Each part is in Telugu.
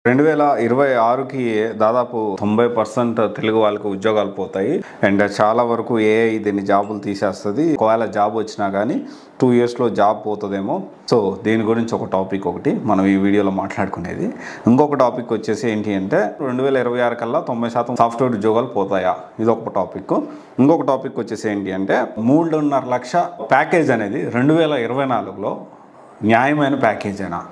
2026కి దాదాపు 90% తెలుగు వాళ్ళకి ఉద్యోగాలు పోతాయి. అండ్ చాలా వరకు ఏఐ దీన్ని జాబులు తీసేస్తుంది. ఒకవేళ జాబ్ వచ్చినా కానీ 2 ఇయర్స్లో జాబ్ పోతుందేమో. సో దీని గురించి ఒక టాపిక్ ఒకటి మనం ఈ వీడియోలో మాట్లాడుకునేది. ఇంకొక టాపిక్ వచ్చేసి ఏంటి అంటే 2026 కల్లా 90% సాఫ్ట్వేర్ ఉద్యోగాలు పోతాయా, ఇది ఒక టాపిక్. ఇంకొక టాపిక్ వచ్చేసి ఏంటి అంటే 3.5 లక్ష ప్యాకేజ్ అనేది 2024లో న్యాయమైన ప్యాకేజేనా,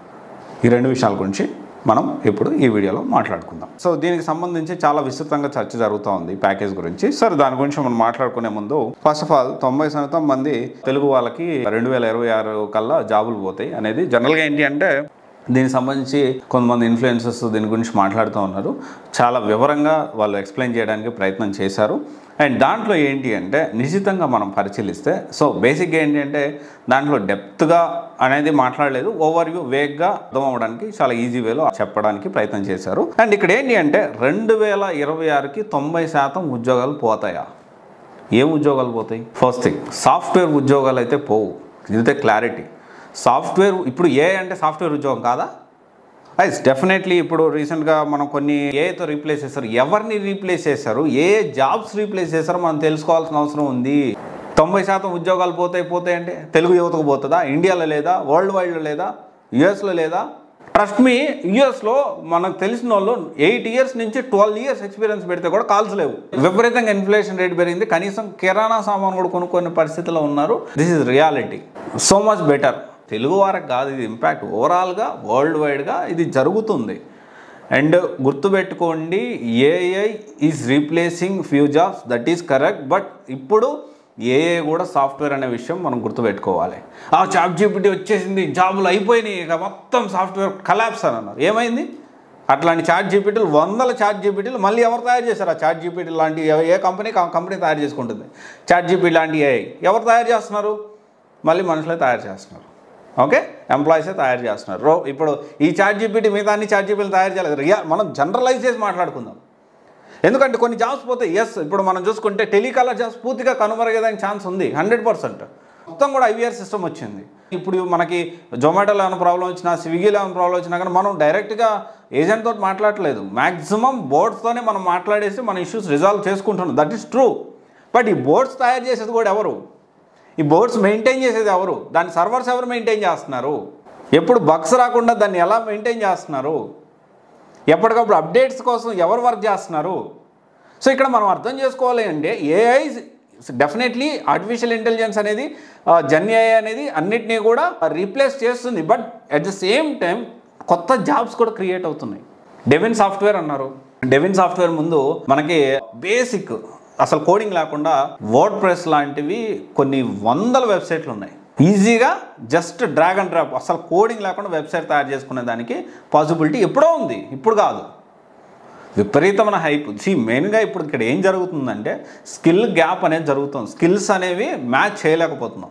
ఈ రెండు విషయాల గురించి మనం ఇప్పుడు ఈ వీడియోలో మాట్లాడుకుందాం. సో దీనికి సంబంధించి చాలా విస్తృతంగా చర్చ జరుగుతూ ఉంది ప్యాకేజ్ గురించి. సరే, దాని గురించి మనం మాట్లాడుకునే ముందు ఫస్ట్ ఆఫ్ ఆల్ 90% మంది తెలుగు వాళ్ళకి 2026 కల్లా జాబులు పోతాయి అనేది జనరల్గా ఏంటి అంటే దీనికి సంబంధించి కొంతమంది ఇన్ఫ్లుయెన్సర్స్ దీని గురించి మాట్లాడుతూ ఉన్నారు. చాలా వివరంగా వాళ్ళు ఎక్స్ప్లెయిన్ చేయడానికి ప్రయత్నం చేశారు. అండ్ దాంట్లో ఏంటి అంటే నిశ్చితంగా మనం పరిశీలిస్తే సో బేసిక్గా ఏంటి అంటే దాంట్లో డెప్త్గా అనేది మాట్లాడలేదు, ఓవర్వ్యూ వేగ్గా అర్థం అవ్వడానికి చాలా ఈజీ వేలో చెప్పడానికి ప్రయత్నం చేశారు. అండ్ ఇక్కడ ఏంటి అంటే 2026కి 90% ఉద్యోగాలు పోతాయా? ఏం ఉద్యోగాలు పోతాయి? ఫస్ట్ థింగ్, సాఫ్ట్వేర్ ఉద్యోగాలు అయితే పోవు, ఇదైతే క్లారిటీ. సాఫ్ట్వేర్ ఇప్పుడు ఏ అంటే సాఫ్ట్వేర్ ఉద్యోగం కాదా? Ice definitely. ఇప్పుడు రీసెంట్గా మనం కొన్ని ఏతో రీప్లేస్ చేశారు. ఎవరిని రీప్లేస్ చేశారు, ఏ జాబ్స్ రీప్లేస్ చేశారో మనం తెలుసుకోవాల్సిన అవసరం ఉంది. 90% ఉద్యోగాలు పోతాయి అంటే తెలుగు యువతకు పోతుందా? ఇండియాలో లేదా? వరల్డ్ వైడ్లో లేదా? యుఎస్లో లేదా? ట్రస్ట్ మీ, యుఎస్లో మనకు తెలిసిన వాళ్ళు 8 ఇయర్స్ నుంచి 12 ఇయర్స్ ఎక్స్పీరియన్స్ పెడితే కూడా కాల్స్ లేవు. విపరీతంగా ఇన్ఫ్లేషన్ రేట్ పెరిగింది, కనీసం కిరాణా సామాన్ కూడా కొనుక్కునే పరిస్థితిలో ఉన్నారు. This is reality. So much better. Telugu వారికి కాదు ఇది ఇంపాక్ట్, ఓవరాల్గా వరల్డ్ వైడ్గా ఇది జరుగుతుంది. అండ్ గుర్తుపెట్టుకోండి, AI is replacing few jobs, that is correct. But ఇప్పుడు ఏఐ కూడా సాఫ్ట్వేర్ అనే విషయం మనం గుర్తుపెట్టుకోవాలి. చాట్ జీపీటీ వచ్చేసింది, జాబులు అయిపోయినాయి, ఇక మొత్తం సాఫ్ట్వేర్ కలాప్స్ అని అన్నారు. ఏమైంది? అట్లాంటి చాట్ జీపీటీలు, వందల చాట్ జీపీటీలు మళ్ళీ ఎవరు తయారు చేశారు? ఆ చాట్ జీపీటీ లాంటి ఏ కంపెనీ తయారు చేసుకుంటుంది చాట్ జీపీటీ లాంటి ఏఐ? ఎవరు తయారు చేస్తున్నారు? మళ్ళీ మనుషులే తయారు చేస్తున్నారు. ఓకే, ఎంప్లాయీసే తయారు చేస్తున్నారు. ఇప్పుడు ఈ చాట్ జీపీటీ మిగతా అన్ని చాట్ జీపీలు తయారు చేయలేదు. మనం జనరలైజ్ చేసి మాట్లాడుకుందాం. ఎందుకంటే కొన్ని జాబ్స్ పోతే ఎస్, ఇప్పుడు మనం చూసుకుంటే టెలికాలర్ జాబ్స్ పూర్తిగా కనుమరుగేదానికి ఛాన్స్ ఉంది 100%. మొత్తం కూడా ఐవీఆర్ సిస్టమ్ వచ్చింది. ఇప్పుడు మనకి జొమాటోలో ఏమైనా ప్రాబ్లం వచ్చినా, స్విగ్గీలో ఏమైనా ప్రాబ్లం వచ్చినా కానీ మనం డైరెక్ట్గా ఏజెంట్ తోటి మాట్లాడలేదు. మ్యాక్సిమం బోర్డ్స్తోనే మనం మాట్లాడేసి మన ఇష్యూస్ రిజాల్వ్ చేసుకుంటున్నాం. That is true. బట్ ఈ బోర్డ్స్ తయారు చేసేది కూడా ఎవరు? ఈ బోర్డ్స్ మెయింటైన్ చేసేది ఎవరు? దాని సర్వర్స్ ఎవరు మెయింటైన్ చేస్తున్నారు? ఎప్పుడు బగ్స్ రాకుండా దాన్ని ఎలా మెయింటైన్ చేస్తున్నారు? ఎప్పటికప్పుడు అప్డేట్స్ కోసం ఎవరు వర్క్ చేస్తున్నారు? సో ఇక్కడ మనం అర్థం చేసుకోవాలి అంటే ఏఐ డెఫినెట్లీ ఆర్టిఫిషియల్ ఇంటెలిజెన్స్ అనేది, జెన్ ఏఐ అనేది అన్నిటినీ కూడా రీప్లేస్ చేస్తుంది. But at the same time కొత్త జాబ్స్ కూడా క్రియేట్ అవుతున్నాయి. డెవిన్ సాఫ్ట్వేర్ అన్నారు. డెవిన్ సాఫ్ట్వేర్ ముందు మనకి బేసిక్ అసలు కోడింగ్ లేకుండా వర్డ్ ప్రెస్ లాంటివి కొన్ని వందల వెబ్సైట్లు ఉన్నాయి. ఈజీగా జస్ట్ డ్రాగ్ అండ్ డ్రాప్, అసలు కోడింగ్ లేకుండా వెబ్సైట్ తయారు చేసుకునే దానికి పాసిబిలిటీ ఎప్పుడో ఉంది, ఇప్పుడు కాదు. విపరీతమైన హైప్. మెయిన్గా ఇప్పుడు ఇక్కడ ఏం జరుగుతుందంటే స్కిల్ గ్యాప్ అనేది జరుగుతుంది. స్కిల్స్ అనేవి మ్యాచ్ చేయలేకపోతున్నాం.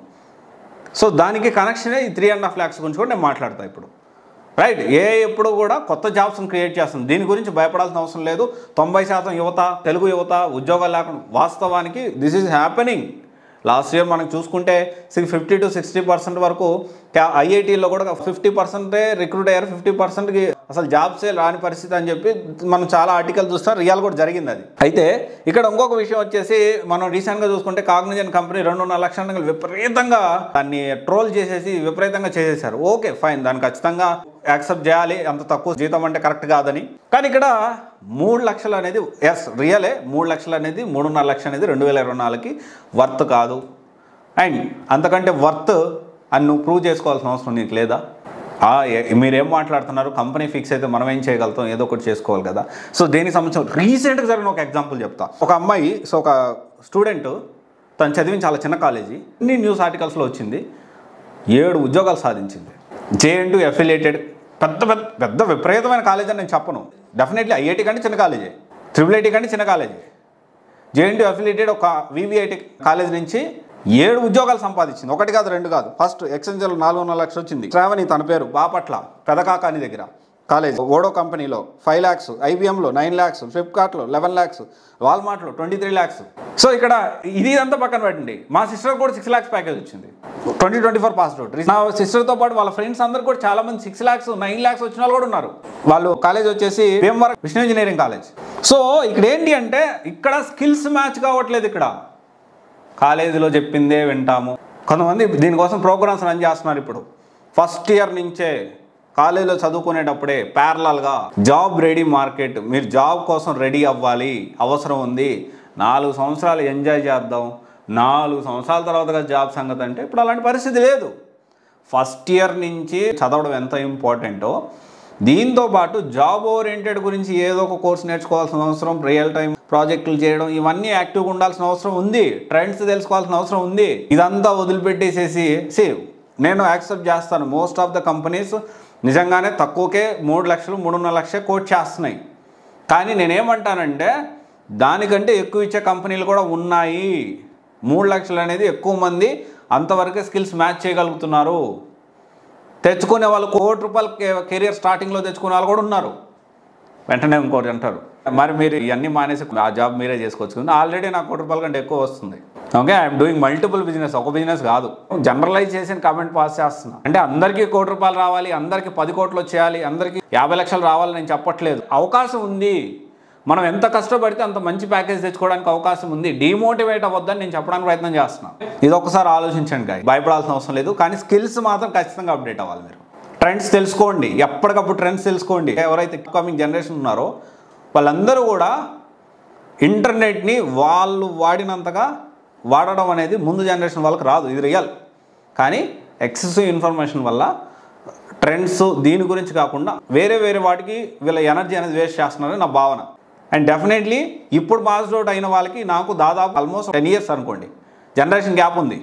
సో దానికి కనెక్షనే ఈ 3.5 lakhs గురించి కూడా నేను మాట్లాడతాను ఇప్పుడు. రైట్, ఏఐ ఎప్పుడు కూడా కొత్త జాబ్స్ని క్రియేట్ చేస్తుంది. దీని గురించి భయపడాల్సిన అవసరం లేదు. 90% యువత, తెలుగు యువత ఉద్యోగాలు లేకుండా, వాస్తవానికి this is happening. Last year మనకు చూసుకుంటే 50 to 60% వరకు ఐఐటీలో కూడా 50% రిక్రూట్ అయ్యారు, 50%కి అసలు జాబ్సే రాని పరిస్థితి అని చెప్పి మనం చాలా ఆర్టికల్ చూస్తాం. రియల్ కూడా జరిగింది అది. అయితే ఇక్కడ ఇంకొక విషయం వచ్చేసి మనం రీసెంట్గా చూసుకుంటే కాగ్నిజెంట్ కంపెనీ 2.5 లక్షల విపరీతంగా దాన్ని ట్రోల్ చేసేసి విపరీతంగా చేసేసారు. ఓకే ఫైన్, దాన్ని ఖచ్చితంగా యాక్సెప్ట్ చేయాలి, అంత తక్కువ జీతం అంటే కరెక్ట్ కాదని. కానీ ఇక్కడ 3 లక్షలు అనేది ఎస్ రియలే, 3 లక్షలు అనేది 3.5 లక్షలు అనేది 2024కి వర్త్ కాదు. అండ్ అంతకంటే వర్త్ అని నువ్వు ప్రూవ్ చేసుకోవాల్సిన అవసరం నీకు లేదా? మీరేం మాట్లాడుతున్నారు? కంపెనీ ఫిక్స్ అయితే మనం ఏం చేయగలుగుతాం, ఏదో ఒకటి చేసుకోవాలి కదా. సో దీనికి సంబంధించిన రీసెంట్గా జరిగిన ఒక ఎగ్జాంపుల్ చెప్తా. ఒక అమ్మాయి, సో ఒక స్టూడెంట్, తను చదివిన చాలా చిన్న కాలేజీ, అన్ని న్యూస్ ఆర్టికల్స్లో వచ్చింది, 7 ఉద్యోగాలు సాధించింది. JNTU అఫిలియేటెడ్ పెద్ద విపరీతమైన కాలేజ్ అని నేను చెప్పను. డెఫినెట్లీ ఐఐటి కంటే చిన్న కాలేజే, IIIT కంటే చిన్న కాలేజే. JNTU అఫిలియేటెడ్ ఒక VVIT కాలేజ్ నుంచి 7 ఉద్యోగాలు సంపాదించింది. 1 కాదు 2 కాదు. ఫస్ట్ ఎక్సెంజర్లో 4.5 లక్షలు వచ్చింది. శ్రావణి తన పేరు, బాపట్ల పెదకాకాని దగ్గర కాలేజ్. ఓడో కంపెనీలో 5 lakhs, IBMలో 9 lakhs, ఫ్లిప్కార్ట్లో 11 lakhs, వాల్మార్ట్లో 23 lakhs. సో ఇక్కడ ఇది అంతా పక్కన పెట్టండి, మా సిస్టర్ కూడా 6 lakhs ప్యాకేజ్ వచ్చింది. 2024 పాస్ అవుట్. నా సిస్టర్తో పాటు వాళ్ళ ఫ్రెండ్స్ అందరు కూడా చాలా మంది 6 lakhs 9 lakhs వచ్చిన వాళ్ళు కూడా ఉన్నారు. వాళ్ళు కాలేజ్ వచ్చేసి Bhimavaram Vishnu engineering college. So ఇక్కడ ఏంటి అంటే ఇక్కడ స్కిల్స్ మ్యాచ్ కావట్లేదు. ఇక్కడ కాలేజీలో చెప్పిందే వింటాము. కొంతమంది దీనికోసం ప్రోగ్రామ్స్ రన్ చేస్తున్నారు. ఇప్పుడు ఫస్ట్ ఇయర్ నుంచే కాలేజీలో చదువుకునేటప్పుడే ప్యారలల్గా జాబ్ రెడీ మార్కెట్, మీరు జాబ్ కోసం రెడీ అవ్వాలి, అవసరం ఉంది, 4 సంవత్సరాలు ఎంజాయ్ చేద్దాం, 4 సంవత్సరాల తర్వాత జాబ్ సంగతి అంటే ఇప్పుడు అలాంటి పరిస్థితి లేదు. ఫస్ట్ ఇయర్ నుంచి చదవడం ఎంత ఇంపార్టెంటో దీంతో పాటు జాబ్ ఓరియంటెడ్ గురించి ఏదో ఒక కోర్స్ నేర్చుకోవాల్సిన అవసరం, రియల్ టైం ప్రాజెక్టులు చేయడం, ఇవన్నీ యాక్టివ్గా ఉండాల్సిన అవసరం ఉంది, ట్రెండ్స్ తెలుసుకోవాల్సిన అవసరం ఉంది. ఇదంతా వదిలిపెట్టేసేసి నేను యాక్సెప్ట్ చేస్తాను, మోస్ట్ ఆఫ్ ద కంపెనీస్ నిజంగానే తక్కువకే 3 లక్షలు 3.5 లక్షలు కోట్ చేస్తున్నాయి. కానీ నేనేమంటానంటే దానికంటే ఎక్కువ ఇచ్చే కంపెనీలు కూడా ఉన్నాయి. 3 లక్షలు అనేది ఎక్కువ మంది అంతవరకే స్కిల్స్ మ్యాచ్ చేయగలుగుతున్నారు. తెచ్చుకునే వాళ్ళు ₹1,00,00,000 కెరియర్ స్టార్టింగ్లో తెచ్చుకునే వాళ్ళు కూడా ఉన్నారు. వెంటనే ఇంకోటి అంటారు, మరి మీరు ఇవన్నీ మానేసి ఆ జాబ్ మీరే చేసుకోవచ్చు. ఆల్రెడీ నాకు ₹1,00,00,000 కంటే ఎక్కువ వస్తుంది. Okay, I'm doing multiple business, ఒక బిజినెస్ కాదు. జనరలైజ్ చేసిన కామెంట్ పాస్ చేస్తున్నా. అంటే అందరికీ ₹1,00,00,000 రావాలి, అందరికీ 10 కోట్లు వచ్చేయాలి, అందరికీ 50 లక్షలు రావాలని నేను చెప్పట్లేదు. అవకాశం ఉంది. మనం ఎంత కష్టపడితే అంత మంచి ప్యాకేజ్ తెచ్చుకోవడానికి అవకాశం ఉంది. డిమోటివేట్ అవ్వద్దని నేను చెప్పడానికి ప్రయత్నం చేస్తున్నాను. ఇది ఒక్కసారి ఆలోచించండి గాయ్, భయపడాల్సిన అవసరం లేదు. కానీ స్కిల్స్ మాత్రం ఖచ్చితంగా అప్డేట్ అవ్వాలి. మీరు ట్రెండ్స్ తెలుసుకోండి, ఎప్పటికప్పుడు ట్రెండ్స్ తెలుసుకోండి. ఎవరైతే కమింగ్ జనరేషన్ ఉన్నారో వాళ్ళందరూ కూడా ఇంటర్నెట్ని వాళ్ళు వాడినంతగా వాడడం అనేది ముందు జనరేషన్ వాళ్ళకి రాదు, ఇది రియల్. కానీ ఎక్సెసివ్ ఇన్ఫర్మేషన్ వల్ల ట్రెండ్స్ దీని గురించి కాకుండా వేరే వాటికి వీళ్ళ ఎనర్జీ అనేది వేస్ట్ చేస్తున్నారని నా భావన. అండ్ డెఫినెట్లీ ఇప్పుడు పాస్ అవుట్ అయిన వాళ్ళకి నాకు దాదాపు ఆల్మోస్ట్ 10 years అనుకోండి జనరేషన్ గ్యాప్ ఉంది.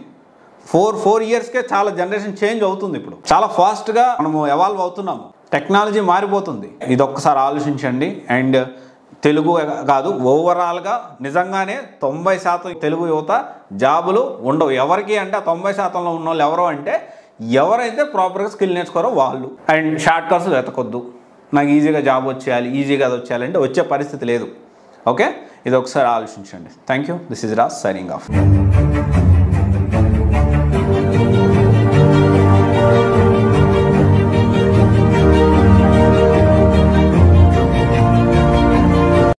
4 yearsకే చాలా జనరేషన్ చేంజ్ అవుతుంది. ఇప్పుడు చాలా ఫాస్ట్గా మనము ఎవాల్వ్ అవుతున్నాము, టెక్నాలజీ మారిపోతుంది. ఇది ఒక్కసారి ఆలోచించండి. అండ్ తెలుగు కాదు, ఓవరాల్గా నిజంగానే 90% తెలుగు యువత జాబులు ఉండవు. ఎవరికి అంటే 90%లో ఉన్న వాళ్ళు ఎవరో అంటే ఎవరైతే ప్రాపర్గా స్కిల్ నేర్చుకోరో వాళ్ళు. అండ్ షార్ట్ కట్స్ వెతకొద్దు, నాకు ఈజీగా జాబ్ వచ్చేయాలి, ఈజీగా అది వచ్చేయాలి అంటే వచ్చే పరిస్థితి లేదు. ఓకే, ఇది ఒకసారి ఆలోచించండి. Thank you. This is Raj signing off.